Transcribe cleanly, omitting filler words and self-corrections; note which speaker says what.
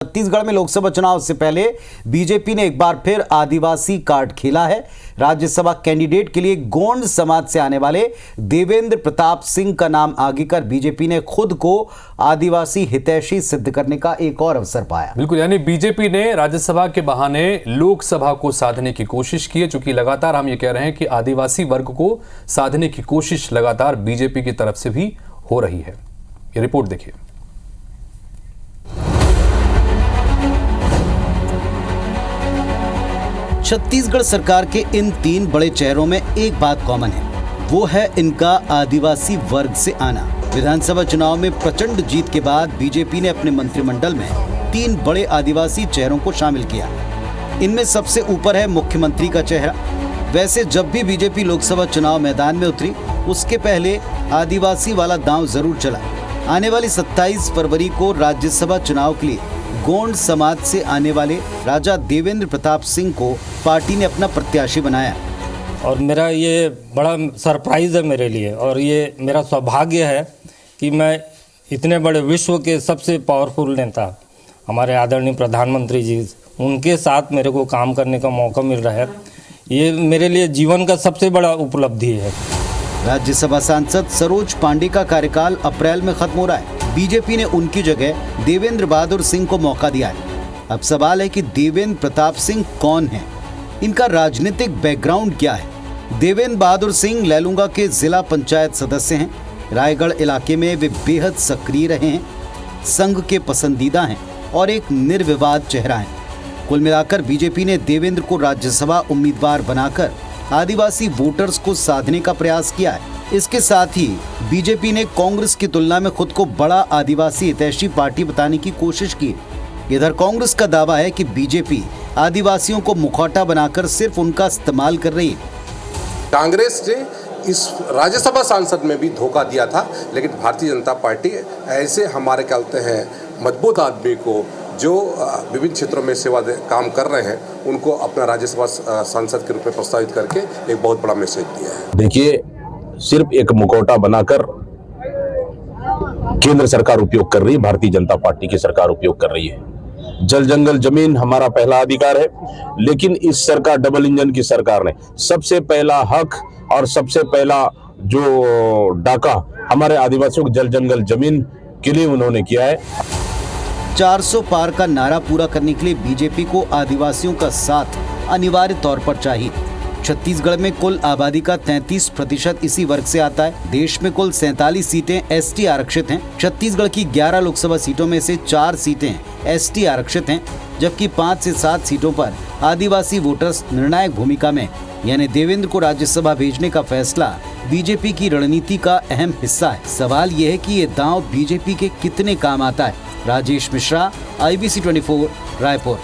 Speaker 1: छत्तीसगढ़ में लोकसभा चुनाव से पहले बीजेपी ने एक बार फिर आदिवासी कार्ड खेला है। राज्यसभा कैंडिडेट के लिए गोंड समाज से आने वाले देवेंद्र प्रताप सिंह का नाम आगे कर बीजेपी ने खुद को आदिवासी हितैषी सिद्ध करने का एक और अवसर पाया।
Speaker 2: बिल्कुल, यानी बीजेपी ने राज्यसभा के बहाने लोकसभा को साधने की कोशिश की है। चूंकि लगातार हम ये कह रहे हैं कि आदिवासी वर्ग को साधने की कोशिश लगातार बीजेपी की तरफ से भी हो रही है। ये रिपोर्ट देखिए।
Speaker 1: छत्तीसगढ़ सरकार के इन तीन बड़े चेहरों में एक बात कॉमन है, वो है इनका आदिवासी वर्ग से आना। विधानसभा चुनाव में प्रचंड जीत के बाद बीजेपी ने अपने मंत्रिमंडल में तीन बड़े आदिवासी चेहरों को शामिल किया। इनमें सबसे ऊपर है मुख्यमंत्री का चेहरा। वैसे जब भी बीजेपी लोकसभा चुनाव मैदान में उतरी, उसके पहले आदिवासी वाला दांव जरूर चला। आने वाली 27 फरवरी को राज्यसभा चुनाव के लिए गोंड समाज से आने वाले राजा देवेंद्र प्रताप सिंह को पार्टी ने अपना प्रत्याशी बनाया।
Speaker 3: और मेरा ये बड़ा सरप्राइज़ है मेरे लिए, और ये मेरा सौभाग्य है कि मैं इतने बड़े विश्व के सबसे पावरफुल नेता हमारे आदरणीय प्रधानमंत्री जी, उनके साथ मेरे को काम करने का मौका मिल रहा है। ये मेरे लिए जीवन का सबसे बड़ा उपलब्धि है।
Speaker 1: राज्यसभा सांसद सरोज पांडे का कार्यकाल अप्रैल में खत्म हो रहा है। बीजेपी ने उनकी जगह देवेंद्र बहादुर सिंह को मौका दिया है। अब सवाल है कि देवेंद्र प्रताप सिंह कौन है, इनका राजनीतिक बैकग्राउंड क्या है। देवेंद्र बहादुर सिंह लैलूंगा के जिला पंचायत सदस्य हैं। रायगढ़ इलाके में वे बेहद सक्रिय रहे हैं, संघ के पसंदीदा हैं और एक निर्विवाद चेहरा हैं। कुल मिलाकर बीजेपी ने देवेंद्र को राज्यसभा उम्मीदवार बनाकर आदिवासी वोटर्स को साधने का प्रयास किया है। इसके साथ ही बीजेपी ने कांग्रेस की तुलना में खुद को बड़ा आदिवासी हितैषी पार्टी बताने की कोशिश की। इधर कांग्रेस का दावा है कि बीजेपी आदिवासियों को मुखौटा बनाकर सिर्फ उनका इस्तेमाल कर रही है।
Speaker 4: कांग्रेस ने इस राज्यसभा सांसद में भी धोखा दिया था, लेकिन भारतीय जनता पार्टी ऐसे हमारे क्या कहते हैं मजबूत आदमी को जो विभिन्न क्षेत्रों में काम कर रहे हैं, उनको अपना राज्यसभा सांसद के रूप में प्रस्तावित करके एक बहुत बड़ा मैसेज दिया है।
Speaker 5: देखिए, सिर्फ एक मुखौटा बनाकर केंद्र सरकार उपयोग कर रही है, भारतीय जनता पार्टी की सरकार उपयोग कर रही है। जल जंगल जमीन हमारा पहला अधिकार है, लेकिन इस सरकार डबल इंजन की सरकार ने सबसे पहला हक और सबसे पहला जो डाका हमारे आदिवासियों को जल जंगल जमीन के लिए उन्होंने किया है।
Speaker 1: 400 पार का नारा पूरा करने के लिए बीजेपी को आदिवासियों का साथ अनिवार्य तौर पर चाहिए। छत्तीसगढ़ में कुल आबादी का 33% इसी वर्ग से आता है। देश में कुल 47 सीटें एसटी आरक्षित हैं। छत्तीसगढ़ की 11 लोकसभा सीटों में से 4 सीटें एसटी आरक्षित हैं, जबकि 5 से 7 सीटों पर आदिवासी वोटर्स निर्णायक भूमिका में, यानी देवेंद्र को राज्यसभा भेजने का फैसला बीजेपी की रणनीति का अहम हिस्सा है। सवाल यह है कि ये दांव बीजेपी के कितने काम आता है। राजेश मिश्रा, IBC 24, रायपुर।